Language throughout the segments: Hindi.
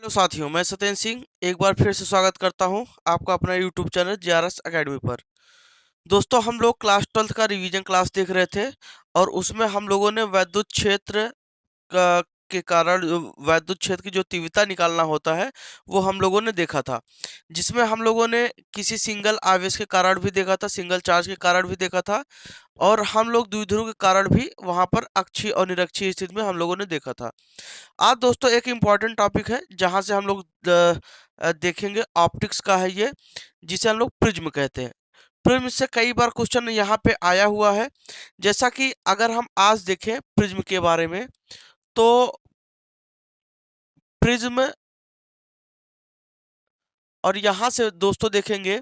हेलो साथियों, मैं सत्येंद्र सिंह एक बार फिर से स्वागत करता हूं आपका अपना यूट्यूब चैनल जेआरएस एकेडमी पर। दोस्तों, हम लोग क्लास 12th का रिवीजन क्लास देख रहे थे और उसमें हम लोगों ने वैद्युत क्षेत्र का के कारण वैद्युत क्षेत्र की जो तीव्रता निकालना होता है वो हम लोगों ने देखा था, जिसमें हम लोगों ने किसी सिंगल आवेश के कारण भी देखा था, सिंगल चार्ज के कारण भी देखा था और हम लोग द्विध्रुव के कारण भी वहां पर अक्षीय और निरक्षीय स्थिति में हम लोगों ने देखा था। आज दोस्तों एक इम्पॉर्टेंट टॉपिक है जहां से हम लोग देखेंगे, ऑप्टिक्स का है ये, जिसे हम लोग प्रिज्म कहते हैं। प्रिज्म से कई बार क्वेश्चन यहाँ पे आया हुआ है। जैसा कि अगर हम आज देखें प्रिज्म के बारे में, तो प्रिज्म और यहाँ से दोस्तों देखेंगे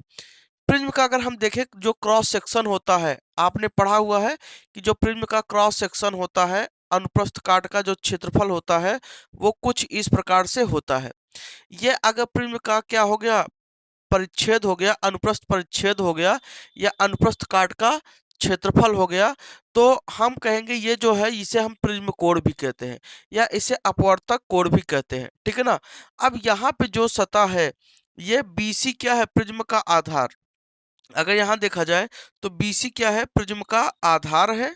प्रिज्म का, अगर हम देखें जो क्रॉस सेक्शन होता है, आपने पढ़ा हुआ है कि जो प्रिज्म का क्रॉस सेक्शन होता है, अनुप्रस्थ काट का जो क्षेत्रफल होता है वो कुछ इस प्रकार से होता है। ये अगर प्रिज्म का क्या हो गया, परिच्छेद हो गया, अनुप्रस्थ परिच्छेद हो गया या अनुप्रस्थ काट का क्षेत्रफल हो गया, तो हम कहेंगे ये जो है इसे हम प्रिज्म कोण भी कहते हैं या इसे अपवर्तक कोण भी कहते हैं। ठीक है ना। अब यहाँ पे जो सतह है, ये बीसी क्या है, प्रिज्म का आधार। अगर यहाँ देखा जाए तो बीसी क्या है, प्रिज्म का आधार है,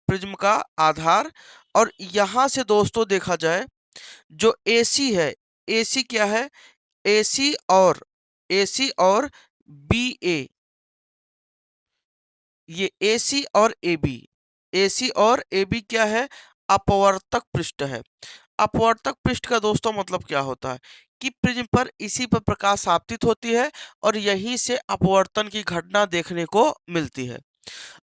प्रिज्म का आधार। और यहाँ से दोस्तों देखा जाए जो एसी है, एसी क्या है, एसी और बी ए, ये एसी और ए बी, एसी और ए बी क्या है, अपवर्तक पृष्ठ है। अपवर्तक पृष्ठ का दोस्तों मतलब क्या होता है कि प्रिज्म पर इसी पर प्रकाश आपतित होती है और यहीं से अपवर्तन की घटना देखने को मिलती है।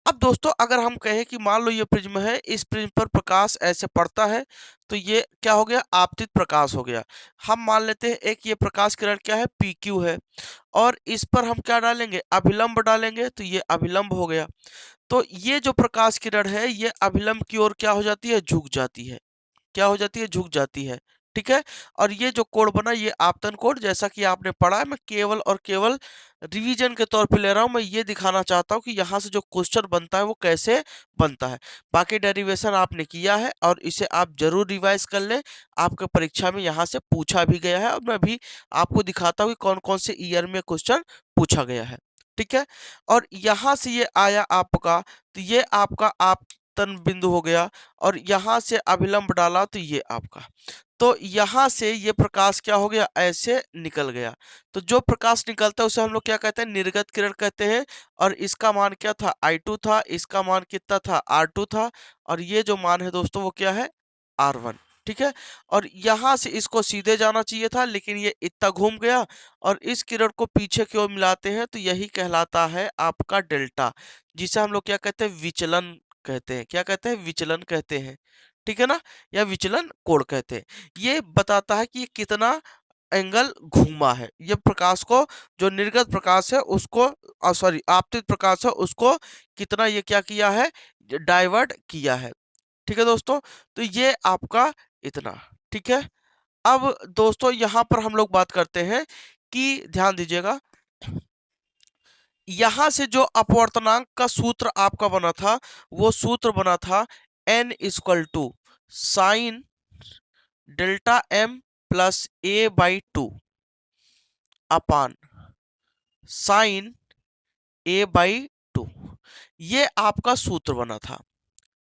अब दोस्तों अगर हम कहें कि मान लो ये प्रिज्म है, इस प्रिज्म पर प्रकाश ऐसे पड़ता है, तो ये क्या हो गया, आपतित प्रकाश हो गया। हम मान लेते हैं एक ये प्रकाश किरण क्या है, पी क्यू है, और इस पर हम क्या डालेंगे, अभिलंब डालेंगे, तो ये अभिलंब हो गया। तो ये जो प्रकाश किरण है ये अभिलंब की ओर क्या हो जाती है, झुक जाती है। क्या हो जाती है, झुक जाती है। ठीक है। और ये जो कोण बना, ये आपतन कोण, जैसा कि आपने पढ़ा है, मैं केवल और केवल रिवीजन के तौर पे ले रहा हूं। मैं ये दिखाना चाहता हूं कि यहाँ से जो क्वेश्चन बनता है वो कैसे बनता है। बाकी डेरिवेशन आपने किया है और इसे आप जरूर रिवाइज कर लें, आपके परीक्षा में यहाँ से पूछा भी गया है और मैं भी आपको दिखाता हूँ कि कौन कौन से ईयर में क्वेश्चन पूछा गया है। ठीक है। और यहाँ से ये आया आपका, तो ये आपका आपतन बिंदु हो गया, और यहाँ से अभिलंब डाला तो ये आपका, तो यहाँ से ये प्रकाश क्या हो गया, ऐसे निकल गया। तो जो प्रकाश निकलता है उसे हम लोग क्या कहते हैं, निर्गत किरण कहते हैं। और इसका मान क्या था, I2 था, इसका मान कितना था, R2 था, और ये जो मान है दोस्तों वो क्या है, R1। ठीक है। और यहाँ से इसको सीधे जाना चाहिए था, लेकिन ये इतना घूम गया, और इस किरण को पीछे की ओर मिलाते हैं तो यही कहलाता है आपका डेल्टा, जिसे हम लोग क्या कहते हैं, विचलन कहते हैं। क्या कहते हैं, विचलन कहते हैं। ठीक है ना, या विचलन कोण कहते हैं। ये बताता है कि ये कितना एंगल घूमा है, ये प्रकाश को, जो निर्गत प्रकाश है उसको, सॉरी आपतित प्रकाश है उसको कितना ये क्या किया है, डाइवर्ट किया है। ठीक है दोस्तों, तो ये आपका इतना। ठीक है। अब दोस्तों यहाँ पर हम लोग बात करते हैं कि ध्यान दीजिएगा, यहां से जो अपवर्तनांक का सूत्र आपका बना था, वो सूत्र बना था n equal to sine delta m plus a by 2 upon sine a by 2। ये आपका सूत्र बना था।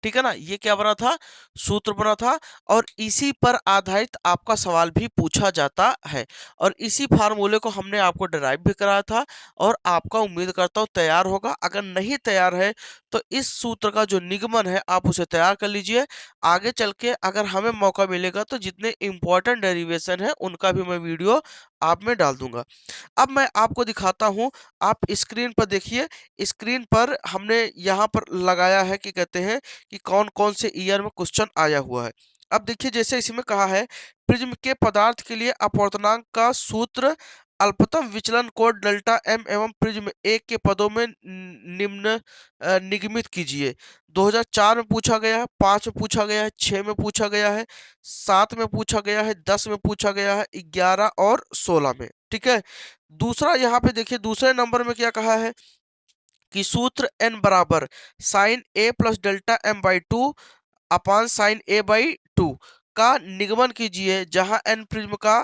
ठीक है ना, ये क्या बना था, सूत्र बना था। और इसी पर आधारित आपका सवाल भी पूछा जाता है, और इसी फार्मूले को हमने आपको डिराइव भी कराया था, और आपका उम्मीद करता हूं तैयार होगा। अगर नहीं तैयार है तो इस सूत्र का जो निगमन है आप उसे तैयार कर लीजिए। आगे चल के अगर हमें मौका मिलेगा तो जितने इंपॉर्टेंट डेरिवेशन है उनका भी मैं वीडियो आप में डाल दूंगा। अब मैं आपको दिखाता हूं, आप स्क्रीन पर देखिए। स्क्रीन पर हमने यहाँ पर लगाया है कि कहते हैं कि कौन कौन से ईयर में क्वेश्चन आया हुआ है। अब देखिए, जैसे इसमें कहा है, प्रिज्म के पदार्थ के लिए अपवर्तनांक का सूत्र अल्पतम विचलन कोण डेल्टा एम एवं प्रिज्म एक के पदों में निम्न निगमित कीजिए। 2004 में पूछा गया है, 5 में पूछा गया है, 6 में पूछा गया है, 7 में पूछा गया है, 10 में पूछा गया है, 11 और 16 में। ठीक है। दूसरा यहाँ पे देखिए, दूसरे नंबर में क्या कहा है कि सूत्र n बराबर sine a plus delta m by 2 upon sine a by 2 का निगमन कीजिए जहां n प्रिज्म का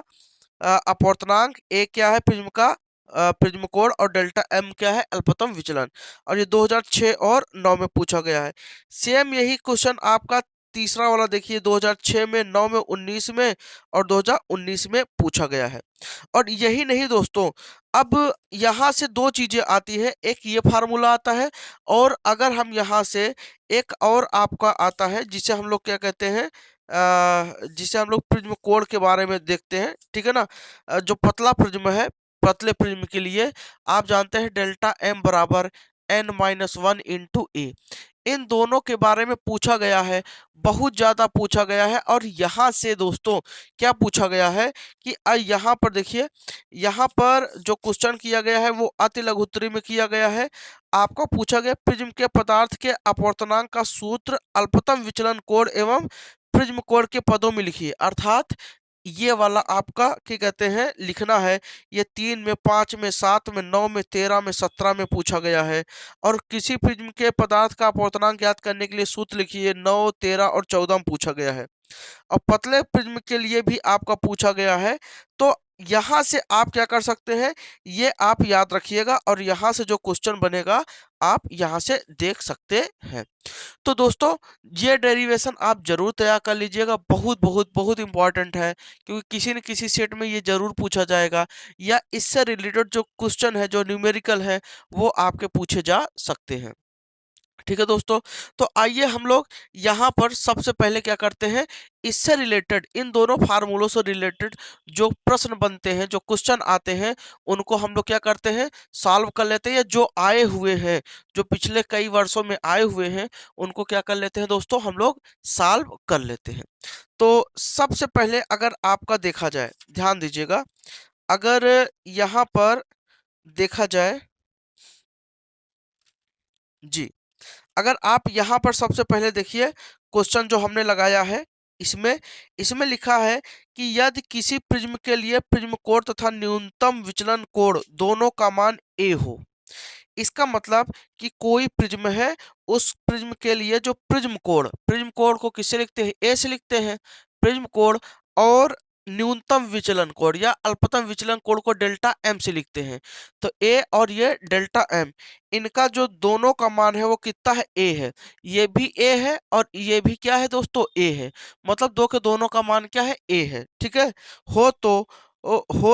अपवर्तनांक, ए क्या है प्रिज्म का प्रिज्म कोण, और डेल्टा एम क्या है अल्पतम विचलन। और ये 2006 और 9 में पूछा गया है। सेम यही क्वेश्चन आपका तीसरा वाला देखिए 2006 में, 9 में, 19 में और 2019 में पूछा गया है। और यही नहीं दोस्तों, अब यहाँ से दो चीजें आती है, एक ये फार्मूला आता है, और अगर हम यहाँ से एक और आपका आता है जिसे हम लोग क्या कहते हैं, जिसे हम लोग प्रिज्म कोण के बारे में देखते हैं, ठीक है ना। जो पतला प्रिज्म है, पतले प्रिज्म के लिए आप जानते हैं डेल्टा एम बराबर n-1 इंटू ए। इन दोनों के बारे में पूछा गया है, बहुत ज्यादा पूछा गया है। और यहाँ से दोस्तों क्या पूछा गया है कि यहाँ पर देखिए, यहाँ पर जो क्वेश्चन किया गया है वो अति लघुत्तरी में किया गया है। आपको पूछा गया प्रिज्म के पदार्थ के अपवर्तनांक का सूत्र अल्पतम विचलन कोण एवं प्रिज्म कोण के पदों में लिखिए। अर्थात ये वाला आपका क्या कहते हैं लिखना है। ये 3 में, 5 में, 7 में, 9 में, 13 में, 17 में पूछा गया है। और किसी प्रिज्म के पदार्थ का अपवर्तनांक ज्ञात करने के लिए सूत्र लिखिए, 9, 13 और 14 में पूछा गया है। और पतले प्रिज्म के लिए भी आपका पूछा गया है। तो यहां से आप क्या कर सकते हैं, ये आप याद रखिएगा, और यहां से जो क्वेश्चन बनेगा आप यहां से देख सकते हैं। तो दोस्तों ये डेरिवेशन आप जरूर तैयार कर लीजिएगा, बहुत बहुत बहुत इंपॉर्टेंट है, क्योंकि किसी न किसी सेट में ये जरूर पूछा जाएगा, या इससे रिलेटेड जो क्वेश्चन है, जो न्यूमेरिकल है, वो आपके पूछे जा सकते हैं। ठीक है दोस्तों, तो आइए हम लोग यहाँ पर सबसे पहले क्या करते हैं, इससे रिलेटेड, इन दोनों फार्मूलों से रिलेटेड जो प्रश्न बनते हैं, जो क्वेश्चन आते हैं, उनको हम लोग क्या करते हैं, सॉल्व कर लेते हैं। या जो आए हुए हैं, जो पिछले कई वर्षों में आए हुए हैं, उनको क्या कर लेते हैं दोस्तों, हम लोग सॉल्व कर लेते हैं। तो सबसे पहले अगर आपका देखा जाए, ध्यान दीजिएगा, अगर यहाँ पर देखा जाए जी, अगर आप यहाँ पर सबसे पहले देखिए क्वेश्चन जो हमने लगाया है, इसमें इसमें लिखा है कि यदि किसी प्रिज्म के लिए प्रिज्म कोण तथा न्यूनतम विचलन कोण दोनों का मान ए हो। इसका मतलब कि कोई प्रिज्म है, उस प्रिज्म के लिए जो प्रिज्म कोण को किससे लिखते हैं, ए से लिखते हैं प्रिज्म कोण, और न्यूनतम विचलन कोण या अल्पतम विचलन कोण को डेल्टा एम से लिखते हैं। तो ए और ये डेल्टा एम, इनका जो दोनों का मान है वो कितना है, ए है। ये भी ए है और ये भी क्या है दोस्तों, ए है। मतलब दो के दोनों का मान क्या है, ए है। ठीक है, हो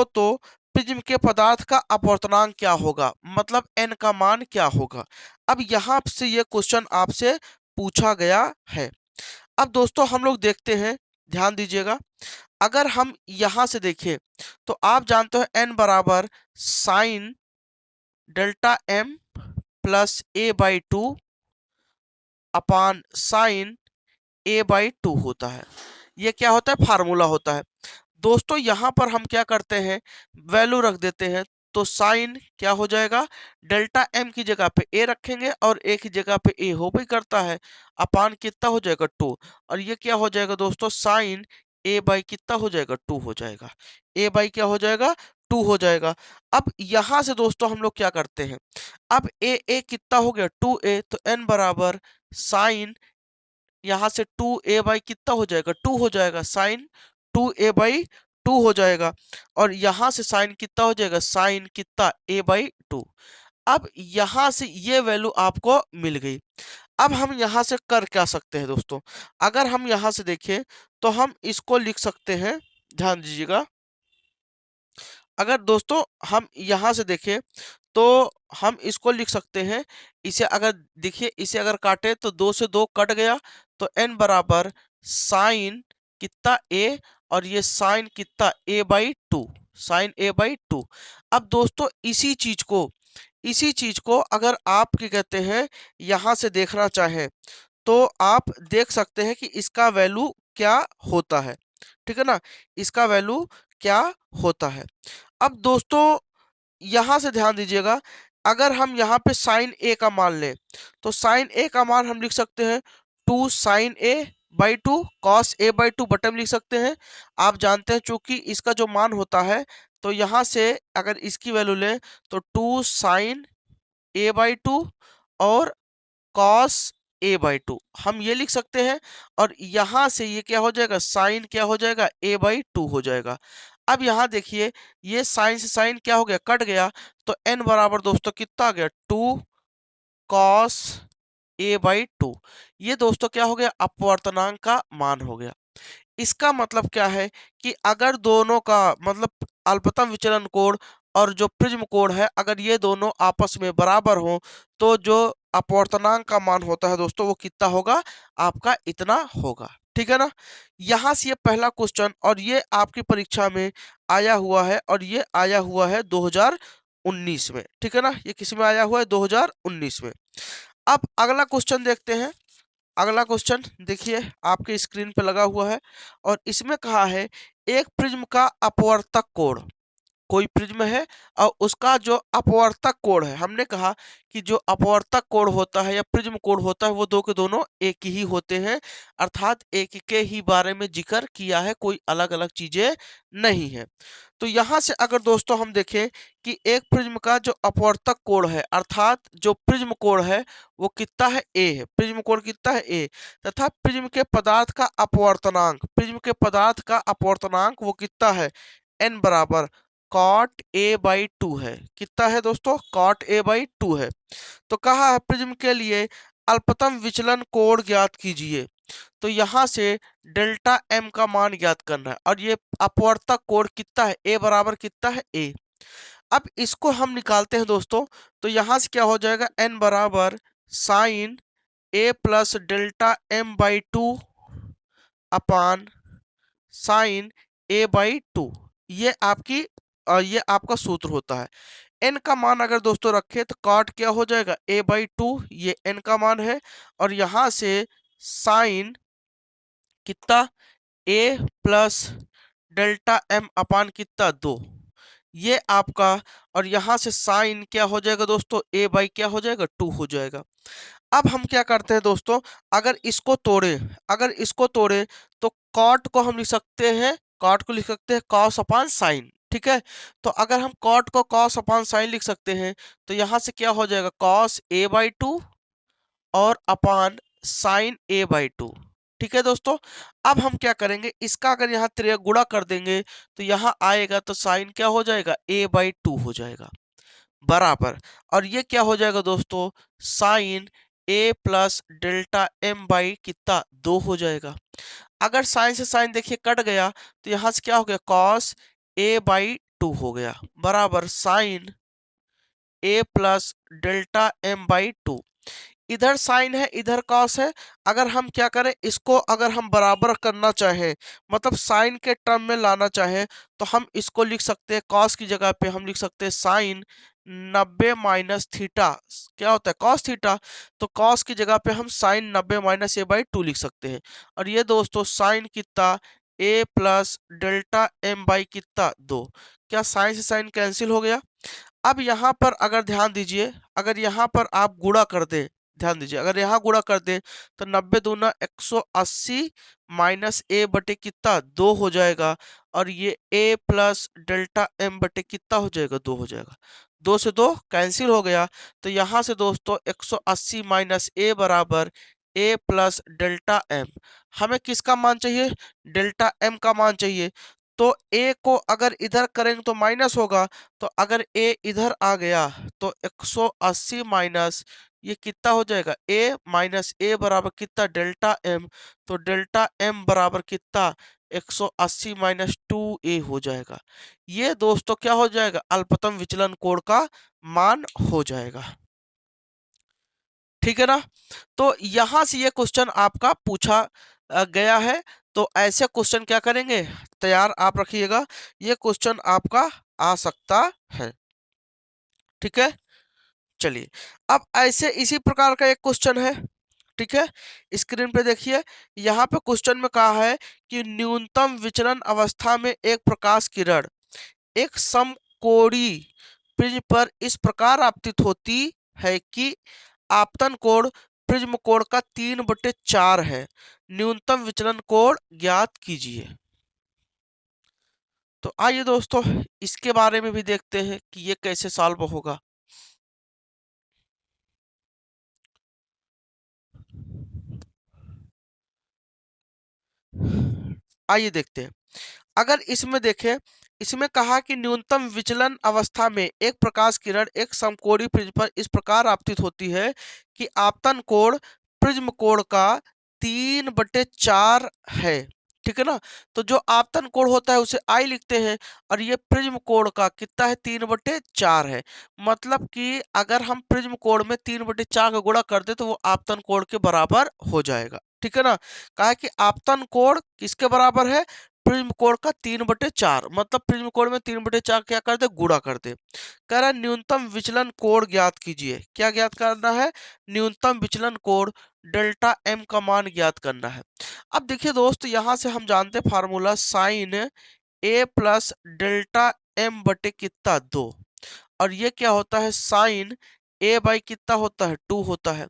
तो प्रिज्म के पदार्थ का अपवर्तनांक क्या होगा, मतलब n का मान क्या होगा। अब यहाँ से ये क्वेश्चन आपसे पूछा गया है। अब दोस्तों हम लोग देखते हैं, ध्यान दीजिएगा, अगर हम यहाँ से देखें तो आप जानते हो n बराबर sign delta m plus a by 2 upon sine a by 2 होता है। ये क्या होता है, फार्मूला होता है। दोस्तों यहाँ पर हम क्या करते हैं, वैल्यू रख देते हैं। तो साइन क्या हो जाएगा, डेल्टा एम की जगह पे ए रखेंगे और ए की जगह पे ए हो भी करता है, अपान कितना हो जाएगा 2। और ये क्या हो जाएगा दोस्तों, साइन ए बाई कितना हो जाएगा, 2 हो जाएगा। ए बाई क्या हो जाएगा, 2 हो जाएगा। अब यहाँ से दोस्तों हम लोग क्या करते हैं, अब ए कितना हो गया, 2a, तो n बराबर साइन, यहाँ से 2a बाई कितना हो जाएगा, 2 हो जाएगा, साइन 2a बाई 2 हो जाएगा। और यहाँ से साइन कितना हो जाएगा, साइन कितना, a बाई 2। अब यहाँ से ये वैल्यू आपको मिल गई। अब हम यहाँ से कर क्या सकते हैं दोस्तों, अगर हम यहाँ से देखें तो हम इसको लिख सकते हैं, ध्यान दीजिएगा, अगर दोस्तों हम यहाँ से देखें तो हम इसको लिख सकते हैं, इसे अगर देखिए, इसे अगर काटे तो 2 से 2 कट गया, तो n बराबर साइन कितना a, और ये साइन कितना a by 2, sine a by 2। अब दोस्तों इसी चीज को अगर आप क्या कहते हैं यहाँ से देखना चाहें, तो आप देख सकते हैं कि इसका वैल्यू क्या होता है। ठीक है ना, इसका वैल्यू क्या होता है। अब दोस्तों यहां से ध्यान दीजिएगा, अगर हम यहाँ पे साइन ए का मान लें, तो साइन ए का मान हम लिख सकते हैं 2 sine A by 2 cos A by 2 बटन लिख सकते हैं। आप जानते हैं चूंकि इसका जो मान होता है, तो यहाँ से अगर इसकी वैल्यू लें तो 2 साइन ए बाई 2 और कॉस a/2 हम ये लिख सकते हैं, और यहां से ये क्या हो जाएगा, साइन क्या हो जाएगा, a/2 हो जाएगा। अब यहाँ देखिए, ये साइन से साइन क्या हो गया, कट गया, तो n बराबर दोस्तों कितना आ गया, 2 cos a/2। ये दोस्तों क्या हो गया, अपवर्तनांक का मान हो गया। इसका मतलब क्या है कि अगर दोनों का मतलब अल्पतम विचलन कोण और जो प्रिज्म कोण है, अगर ये दोनों आपस में बराबर हो, तो जो अपवर्तनांक का मान होता है दोस्तों वो कितना होगा, आपका इतना होगा। ठीक है ना। यहां से ये पहला क्वेश्चन, और ये आपकी परीक्षा में आया हुआ है, और ये आया हुआ है 2019 में। ठीक है ना, ये किस में आया हुआ है, 2019 में। अब अगला क्वेश्चन देखते हैं। अगला क्वेश्चन देखिए आपके स्क्रीन पे लगा हुआ है, और इसमें कहा है एक प्रिज्म का अपवर्तक कोण, कोई प्रिज्म है और उसका जो अपवर्तक कोण है, हमने कहा कि जो अपवर्तक कोण होता है या प्रिज्म कोण होता है वो दो के दोनों एक ही होते हैं, अर्थात एक के ही बारे में जिक्र किया है, कोई अलग अलग चीजें नहीं है। तो यहां से अगर दोस्तों हम देखें कि एक प्रिज्म का जो अपवर्तक कोण है, अर्थात जो प्रिज्म कोण है वो कितना है, ए है, प्रिज्म कोण कितना है, ए, तथा प्रिज्म के पदार्थ का अपवर्तनांक, प्रिज्म के पदार्थ का अपवर्तनांक वो कितना है, n बराबर cot a/2 है। कितना है दोस्तों, cot a/2 है। तो कहा है प्रिज्म के लिए अल्पतम विचलन कोण ज्ञात कीजिए। तो यहां से डेल्टा m का मान ज्ञात करना है, और ये अपवर्तक कोण कितना है, a बराबर कितना है, a। अब इसको हम निकालते हैं दोस्तों, तो यहां से क्या हो जाएगा, n बराबर sine a plus delta m/2 upon sine a/2। ये आपकी ये आपका सूत्र होता है। n का मान अगर दोस्तों रखे तो cot क्या हो जाएगा, a/2, ये n का मान है, और यहां से साइन कितना, a प्लस डेल्टा m अपान कितना, 2, ये आपका, और यहां से साइन क्या हो जाएगा दोस्तों, a/ क्या हो जाएगा, 2 हो जाएगा। अब हम क्या करते हैं दोस्तों, अगर इसको तोड़े, अगर इसको तोड़े तो कॉट को हम लिख सकते हैं, कॉट को लिख सकते हैं कॉस अपान साइन। ठीक है, तो अगर हम कॉट को कॉस अपान साइन लिख सकते हैं, तो यहां से क्या हो जाएगा, कॉस a/2 और अपान साइन a/2। ठीक है दोस्तों। अब हम क्या करेंगे, इसका अगर यहाँ गुणा कर देंगे तो यहाँ आएगा, तो साइन क्या हो जाएगा, a/2 हो जाएगा, बराबर, और ये क्या हो जाएगा दोस्तों, sine a plus delta m/ कितना, 2 हो जाएगा। अगर साइन से साइन देखिए कट गया, तो यहां से क्या हो गया, कॉस a/2 हो गया, बराबर sine a plus delta m/2। इधर साइन है, इधर कॉस है। अगर हम क्या करें, इसको अगर हम बराबर करना चाहें, मतलब साइन के टर्म में लाना चाहें, तो हम इसको लिख सकते हैं, कॉस की जगह पे हम लिख सकते हैं साइन 90 माइनस थीटा, क्या होता है, कॉस थीटा। तो कॉस की जगह पे हम साइन 90 माइनस a/2 लिख सकते हैं, और ये दोस्तों साइन कितना, a प्लस डेल्टा m/ कितना, 2। क्या साइन से साइन कैंसिल हो गया। अब यहाँ पर अगर ध्यान दीजिए, अगर यहाँ पर आप गुणा कर दें, ध्यान दीजिए, अगर यहाँ गुणा कर दें तो 90 दूना 180 माइनस a बटे कितना, 2 हो जाएगा, और ये a प्लस डेल्टा m बटे कितना हो जाएगा, 2 हो जाएगा। 2 से 2 कैंसिल हो गया, तो यहाँ से दोस्तों 180 माइनस a बराबर a प्लस डेल्टा m। हमें किसका मान चाहिए, डेल्टा m का मान चाहिए। तो a को अगर इधर करेंगे तो माइनस होगा, तो अगर a इधर आ गया तो 180 माइनस ये कितना हो जाएगा, a माइनस a बराबर कितना, डेल्टा m। तो डेल्टा m बराबर कितना, 180 माइनस 2a हो जाएगा। ये दोस्तों क्या हो जाएगा, अल्पतम विचलन कोण का मान हो जाएगा। ठीक है ना। तो यहां से ये क्वेश्चन आपका पूछा गया है। तो ऐसे क्वेश्चन क्या करेंगे, तैयार आप रखिएगा, ये क्वेश्चन आपका आ सकता है। ठीक है, चलिए, अब ऐसे इसी प्रकार का एक क्वेश्चन है। ठीक है, स्क्रीन पे देखिए, यहाँ पे क्वेश्चन में कहा है कि न्यूनतम विचलन अवस्था में एक प्रकाश किरण एक समकोणीय प्रिज्म पर इस प्रकार आपतित होती है कि आपतन कोण प्रिज्म कोण का 3/4 है। न्यूनतम विचलन कोण ज्ञात कीजिए। तो आइए दोस्तों इसके बारे में भी देखते हैं कि ये कैसे सॉल्व होगा। आइए देखते हैं। अगर इसमें देखें, इसमें कहा कि न्यूनतम विचलन अवस्था में एक प्रकाश किरण एक समकोणीय प्रिज्म पर इस प्रकार आपतित होती है कि आपतन कोण प्रिज्म कोण का 3/4 है। ठीक है ना। तो जो आपतन कोण होता है उसे आई लिखते हैं, और ये प्रिज्म कोण का कितना है, 3/4 है। मतलब कि अगर हम प्रिज्म कोण में 3/4 का गुणा कर दे तो वो आपतन कोण के बराबर हो जाएगा। ठीक है ना। कहा कि आपतन कोण किसके बराबर है, प्रिज्म कोण का 3/4। मतलब प्रिज्म कोण में 3/4 क्या कर दे, गुणा कर दे। कह रहा है न्यूनतम विचलन कोण ज्ञात कीजिए। क्या ज्ञात करना है, न्यूनतम विचलन कोण डेल्टा एम का मान ज्ञात करना है। अब देखिए दोस्त, यहां से हम जानते हैं formula sign A plus delta M बटे कितना 2, और ये क्या होता है, साइन ए बाई कितना होता है, 2 होता है।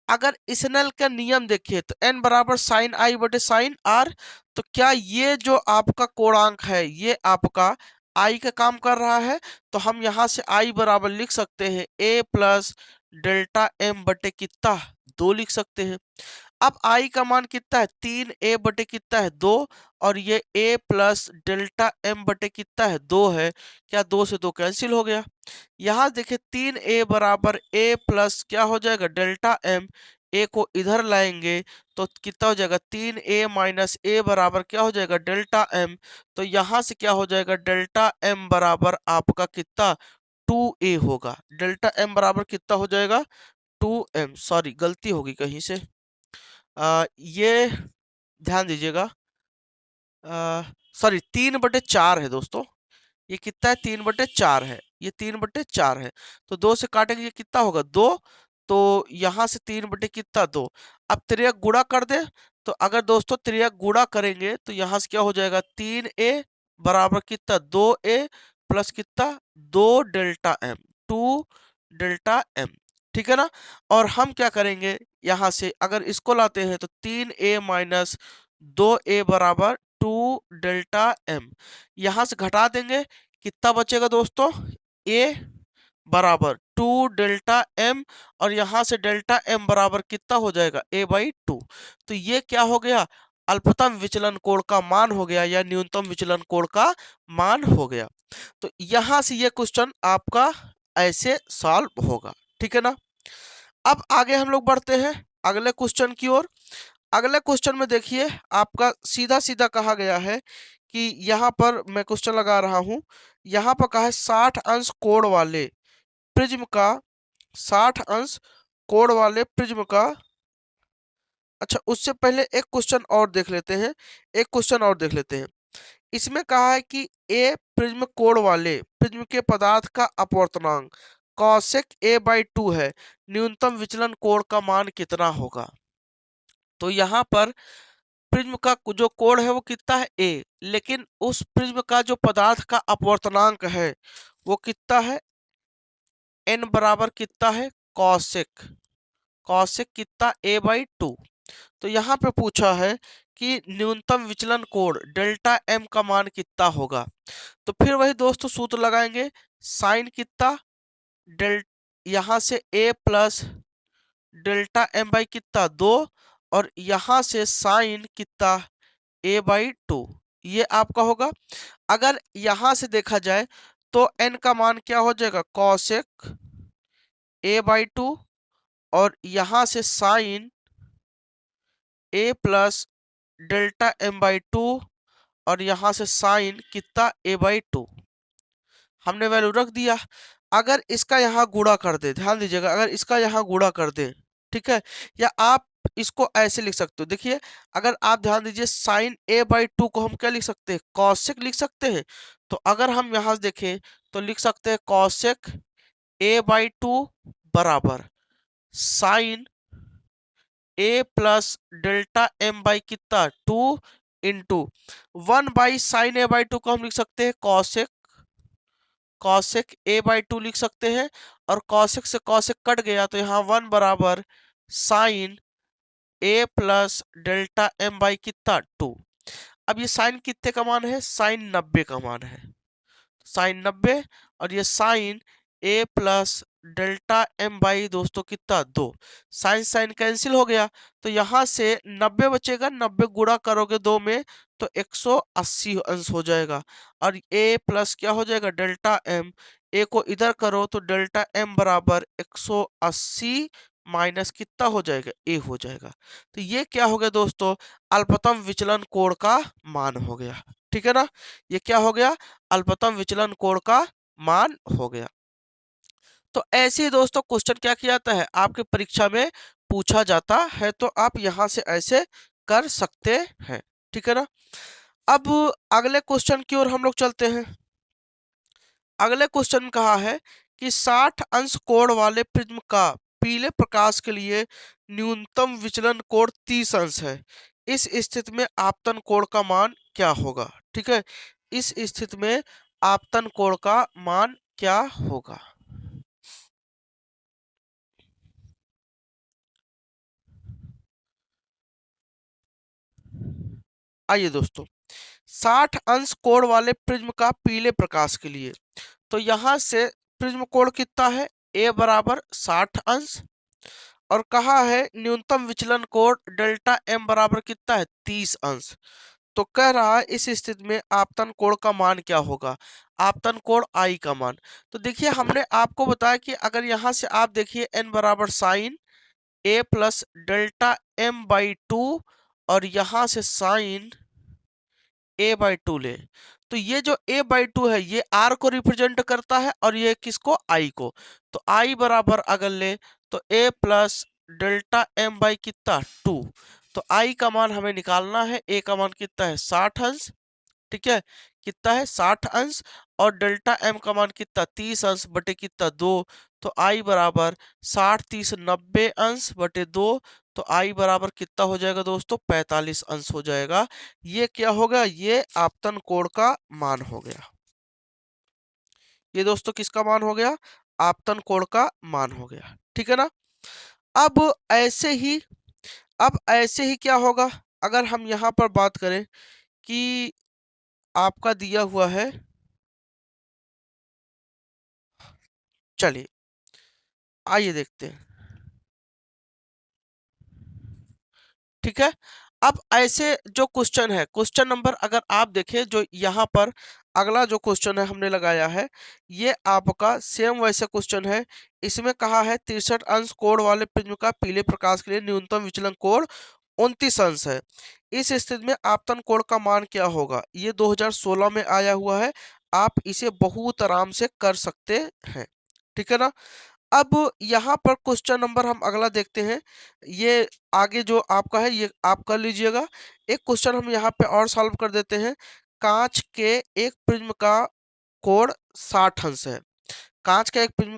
अगर स्नेल का नियम देखिए तो n बराबर साइन आई बटे साइन आर। तो क्या ये जो आपका कोणांक है ये आपका आई का काम कर रहा है, तो हम यहां से आई बराबर लिख सकते हैं a प्लस डेल्टा एम बटे कितना 2 लिख सकते हैं। अब आई का मान कितना है, 3a बटे कितना है 2, और ये a प्लस डेल्टा एम बटे कितना है 2 है। क्या 2 से 2 कैंसिल हो गया। यहाँ देखिए 3a बराबर a प्लस क्या हो जाएगा, डेल्टा एम। a को इधर लाएंगे तो कितना हो जाएगा, 3a माइनस a बराबर क्या हो जाएगा, डेल्टा एम। तो यहाँ से क्या हो जाएगा, डेल्टा एम बराबर आपका कितना, 2a होगा। डेल्टा एम बराबर कितना हो जाएगा, 2m। सॉरी गलती होगी कहीं से, ये ध्यान दीजिएगा। सॉरी 3/4 है दोस्तों। ये कितना है, 3/4 है। ये 3/4 है। तो 2 से काटेंगे ये कितना होगा, 2। तो यहां से 3 बटे कितना 2। अब त्रियक गुणा कर दे, तो अगर दोस्तों त्रियक गुणा करेंगे तो यहां से क्या हो जाएगा, 3a बराबर कितना, 2a प्लस कितना, 2 डेल्टा एम, 2 डेल्टा एम। ठीक है ना। और हम क्या करेंगे, यहां से अगर इसको लाते हैं तो 3a माइनस 2a बराबर 2 डेल्टा एम। यहां से घटा देंगे, कितना बचेगा दोस्तों, a बराबर 2 डेल्टा एम, और यहां से डेल्टा एम बराबर कितना हो जाएगा, a/2। तो ये क्या हो गया, अल्पतम विचलन कोण का मान हो गया, या न्यूनतम विचलन कोण का मान हो गया। तो यहां से ये क्वेश्चन आपका ऐसे सॉल्व होगा। ठीक है ना। अब आगे हम लोग बढ़ते हैं अगले क्वेश्चन की ओर। अगले क्वेश्चन में देखिए आपका सीधा सीधा कहा गया है कि यहाँ पर मैं क्वेश्चन लगा रहा हूं। यहाँ पर कहा है 60 अंश कोण वाले प्रिज्म का, 60 अंश कोण वाले प्रिज्म का। अच्छा, उससे पहले एक क्वेश्चन और देख लेते हैं। एक क्वेश्चन और देख लेते हैं। इसमें कहा है कि ए प्रिज्म कोण वाले प्रिज्म के पदार्थ का अपवर्तनांक कॉसेक a/2 है। न्यूनतम विचलन कोण का मान कितना होगा। तो यहाँ पर प्रिज्म का जो कोण है वो कितना है, a, लेकिन उस प्रिज्म का जो पदार्थ का अपवर्तनांक है वो कितना है, n बराबर कितना है, कॉसेक। कॉसेक कितना, a/2। तो यहाँ पे पूछा है कि न्यूनतम विचलन कोण डेल्टा एम का मान कितना होगा। तो फिर वही दोस्तों सूत्र लगाएंगे, साइन कितना, डेल यहाँ से a plus delta M by कितना 2, और यहाँ से साइन कितना, a/2। ये आपका होगा। अगर यहां से देखा जाए तो n का मान क्या हो जाएगा, कॉसेक a/2, और यहां से sign a plus delta m/2, और यहां से साइन कितना, a/2। हमने वैल्यू रख दिया। अगर इसका यहाँ गुणा कर दे, ध्यान दीजिएगा, अगर इसका यहाँ गुणा कर दे, ठीक है, या आप इसको ऐसे लिख सकते हो। देखिए अगर आप ध्यान दीजिए, साइन a/2 को हम क्या लिख सकते हैं, कॉसेक लिख सकते हैं। तो अगर हम यहाँ से देखें तो लिख सकते हैं कॉसेक a/2 बराबर sine a plus delta m by कितना 2 इंटू 1/sin a/2 को हम लिख सकते हैं कॉसेक, कॉसेक a/2 लिख सकते हैं। और कॉसेक से कॉसेक कट गया तो यहाँ 1 बराबर sine a plus delta m by कितना 2। अब ये साइन कितने का मान है, साइन 90 का मान है, साइन 90। और ये sine a plus delta M by दोस्तों कितना 2। साइन साइन कैंसिल हो गया, तो यहां से 90 बचेगा, 90 गुणा करोगे 2 में तो 180 अंश हो जाएगा। और ए प्लस क्या हो जाएगा डेल्टा एम, ए को इधर करो तो डेल्टा एम बराबर 180 माइनस कितना हो जाएगा ए हो जाएगा। तो ये क्या हो गया दोस्तों, अल्पतम विचलन कोण का मान हो गया। ठीक है ना, ये क्या हो गया, अल्पतम विचलन कोण का मान हो गया। तो ऐसे ही दोस्तों क्वेश्चन क्या किया जाता है आपके परीक्षा में पूछा जाता है, तो आप यहां से ऐसे कर सकते हैं। ठीक है ना, अब अगले क्वेश्चन की ओर हम लोग चलते हैं। अगले क्वेश्चन में कहा है कि 60 अंश कोण वाले प्रिज्म का पीले प्रकाश के लिए न्यूनतम विचलन कोण 30 अंश है। इस स्थिति में आपतन कोण का मान क्या होगा। ठीक है, इस स्थिति में आपतन कोण का मान क्या होगा। आइए दोस्तों, 60 अंश कोण वाले प्रिज्म का पीले प्रकाश के लिए, तो यहां से प्रिज्म कोण कितना है, ए बराबर 60 अंश, और कहा है न्यूनतम विचलन कोण डेल्टा एम बराबर कितना है 30 अंश। तो कह रहा है इस स्थिति में आपतन कोण का मान क्या होगा, आपतन कोण आई का मान। तो देखिए हमने आपको बताया कि अगर यहां से आप देखिए एन बराबर sine A plus delta M by 2, और यहां से साइन ए बाई 2 ले, तो ये जो a बाई 2 है ये r को रिप्रेजेंट करता है और ये किसको i को। तो i बराबर अगर ले तो a plus delta M by कितना 2, तो i का मान हमें निकालना है, a का मान कितना है 60 अंश। ठीक है, कितना है 60 अंश, और डेल्टा एम का मान कितना 30 अंश बटे कितना 2, तो आई बराबर 60 30 90 अंश बटे 2, तो आई बराबर कितना हो जाएगा दोस्तों 45 अंश हो जाएगा। ये क्या होगा, ये आपतन कोण का मान हो गया। ये दोस्तों किसका मान हो गया, आपतन कोण का मान हो गया। ठीक है ना, अब ऐसे ही क्या होगा, अगर हम यहाँ पर बात करें कि आपका दिया हुआ है, चलिए आइए देखते हैं। ठीक है, अब ऐसे जो क्वेश्चन है, क्वेश्चन नंबर अगर आप देखें जो यहाँ पर अगला जो क्वेश्चन है हमने लगाया है, ये आपका सेम वैसे क्वेश्चन है। इसमें कहा है 63 अंश कोण वाले प्रिज्म का पीले प्रकाश के लिए न्यूनतम विचलन कोण 29 अंश है। इस स्थिति में आपतन कोण का मान क्या होगा। ये 2016 में आया हुआ है, आप इसे बहुत आराम से कर सकते हैं। ठीक है ना, अब यहाँ पर क्वेश्चन नंबर हम अगला देखते हैं। ये आगे जो आपका है ये आप कर लीजिएगा। एक क्वेश्चन हम यहाँ पे और सॉल्व कर देते हैं। कांच के एक प्रिज्म का कोण 60 अंश है। कांच का एक प्रिज्म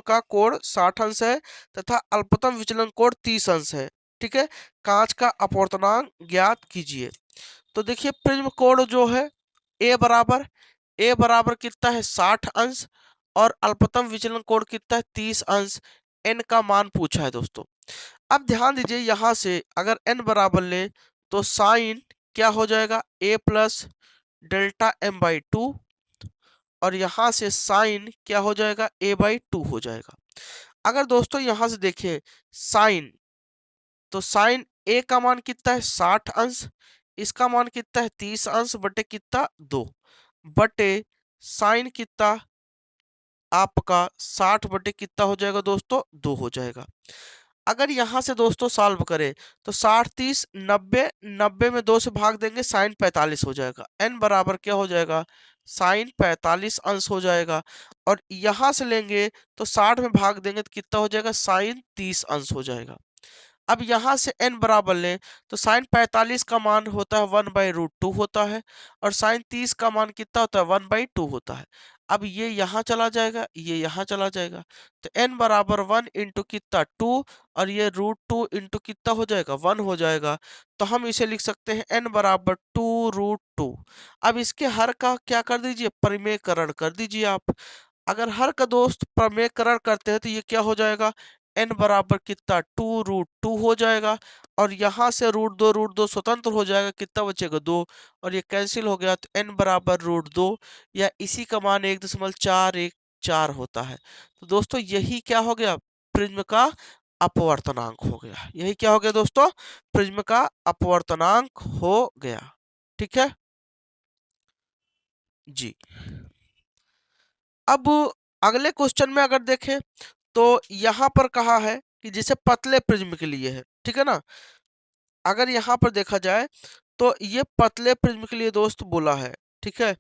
का कोण 60 अंश है तथा अल्पतम विचलन कोण 30 अंश है। ठीक है, कांच का अपवर्तनांक ज्ञात कीजिए। तो देखिए प्रिज्म कोण जो है ए बराबर कितना है 60 अंश, और अल्पतम विचलन कोण कितना है 30 अंश। एन का मान पूछा है दोस्तों। अब ध्यान दीजिए यहां से अगर एन बराबर ले तो साइन क्या हो जाएगा ए प्लस डेल्टा एम बाई 2, और यहां से साइन क्या हो जाएगा ए बाई 2 हो जाएगा। अगर दोस्तों यहां से देखिए साइन, तो साइन ए का मान कितना है 60 अंश, इसका मान कितना है 30 अंश बटे कितना 2, बटे साइन कितना आपका 60 बटे कितना हो जाएगा दोस्तों 2 हो जाएगा। अगर यहां से दोस्तों सॉल्व करें तो 60 30 90, 90 में 2 से भाग देंगे साइन 45 हो जाएगा। एन बराबर क्या हो जाएगा साइन 45 अंश हो जाएगा, और यहां से लेंगे तो 60 में भाग देंगे तो कितना हो जाएगा साइन 30 अंश हो जाएगा। अब यहां से n बराबर लें तो साइन 45 का मान होता है 1/√2 होता है, और साइन 30 का मान कितना होता है 1/2 होता है। अब ये यहाँ चला जाएगा, ये यहाँ चला जाएगा, तो n बराबर 1 इंटू कितना 2, और ये √2 इंटू कितना हो जाएगा 1 हो जाएगा। तो हम इसे लिख सकते हैं n बराबर 2√2। अब इसके हर का क्या कर दीजिए परिमेयकरण कर दीजिए आप। अगर हर का दोस्त प्रमेयकरण करते हैं तो ये क्या हो जाएगा n बराबर कितना 2√2 हो जाएगा, और यहाँ से √2 स्वतंत्र हो जाएगा, कितना बचेगा 2, और ये कैंसिल हो गया, तो n बराबर √2 या इसी का मान 4 होता है। तो दोस्तों यही क्या हो गया? प्रिज्म का अपवर्तनांक हो गया। यही क्या हो गया दोस्तों? प्रिज्म का अपवर्तनांक हो गया। ठीक है? जी। अब अगले क्वेश्चन में अगर देखें तो यहाँ पर कहा है कि जैसे पतले प्रिज्म के लिए है, ठीक है ना? अगर यहाँ पर देखा जाए तो ये पतले प्रिज्म के लिए दोस्त बोला है, ठीक है?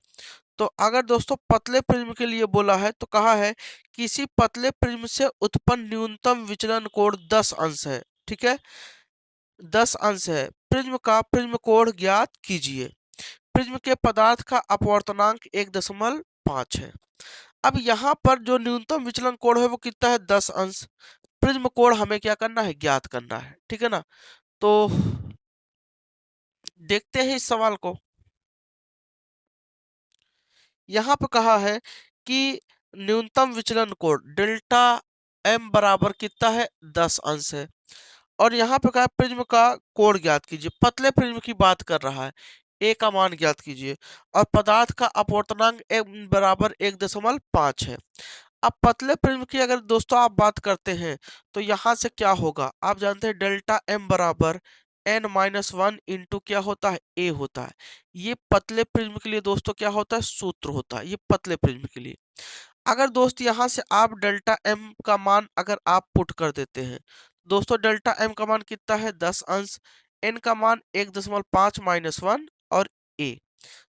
तो अगर दोस्तों पतले प्रिज्म के लिए बोला है तो कहा है किसी पतले प्रिज्म से उत्पन्न न्यूनतम विचलन कोण 10 अंश है, ठीक है? 10 अंश है। प्रिज्म का प्रिज्म कोण ज्ञात कीजिए। प्रिज्म के पदार्थ का अपवर्तनांक 1.5 है। अब यहाँ पर जो न्यूनतम विचलन कोण है वो कितना है? 10 अंश। प्रिज्म कोण हमें क्या करना है? ज्ञात करना है, ठीक है ना? तो देखते हैं इस सवाल को। यहाँ पे कहा है कि न्यूनतम विचलन कोण डेल्टा एम बराबर कितना है? 10 अंश है। और यहाँ पे कहा है प्रिज्म का कोण ज्ञात कीजिए। पतले प्रिज्म की बात कर रहा है। ए का मान ज्ञात कीजिए और पदार्थ का अपवर्तनांक एम बराबर 1.5 है। अब पतले प्रिज्म की अगर दोस्तों आप बात करते हैं तो यहाँ से क्या होगा? आप जानते हैं डेल्टा एम बराबर n-1 इंटू क्या होता है? ए होता है। ये पतले प्रिज्म के लिए दोस्तों क्या होता है? सूत्र होता है। ये पतले प्रिज्म के लिए। अगर दोस्त यहाँ से आप डेल्टा एम का मान अगर आप पुट कर देते हैं, दोस्तों डेल्टा एम का मान कितना है? 10 अंश, एन का मान 1.5 माइनस 1 और ए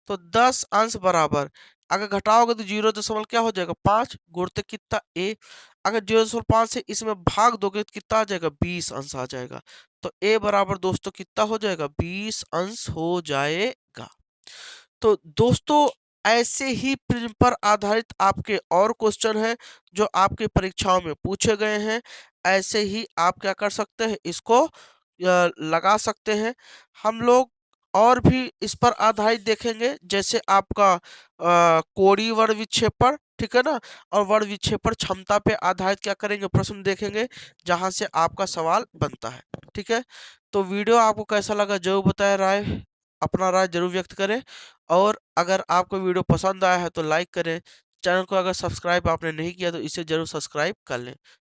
तो 10 अंश बराबर अगर घटाओगे तो 0 क्या हो जाएगा? 5 गुणित कितना? ए। अगर 0.5 से इसमें भाग दोगे तो कितना आ जाएगा? 20 अंश आ जाएगा। तो ए बराबर दोस्तों कितना हो जाएगा? 20 अंश हो जाएगा। तो दोस्तों ऐसे ही प्रिज्म पर आधारित आपके और क्वेश्चन हैं जो आपके परीक्षाओं में पूछे गए हैं। ऐसे ही आप क्या कर सकते हैं? इसको लगा सकते हैं। हम लोग और भी इस पर आधारित देखेंगे जैसे आपका कोणीय वर्ण विक्षेपण, ठीक है ना? और वर्ण विक्षेपण क्षमता पे आधारित क्या करेंगे? प्रश्न देखेंगे जहां से आपका सवाल बनता है, ठीक है? तो वीडियो आपको कैसा लगा जरूर बताएं, अपना राय जरूर व्यक्त करें और अगर आपको वीडियो पसंद आया है तो लाइक करें। चैनल को अगर सब्सक्राइब आपने नहीं किया तो इसे जरूर सब्सक्राइब कर लें।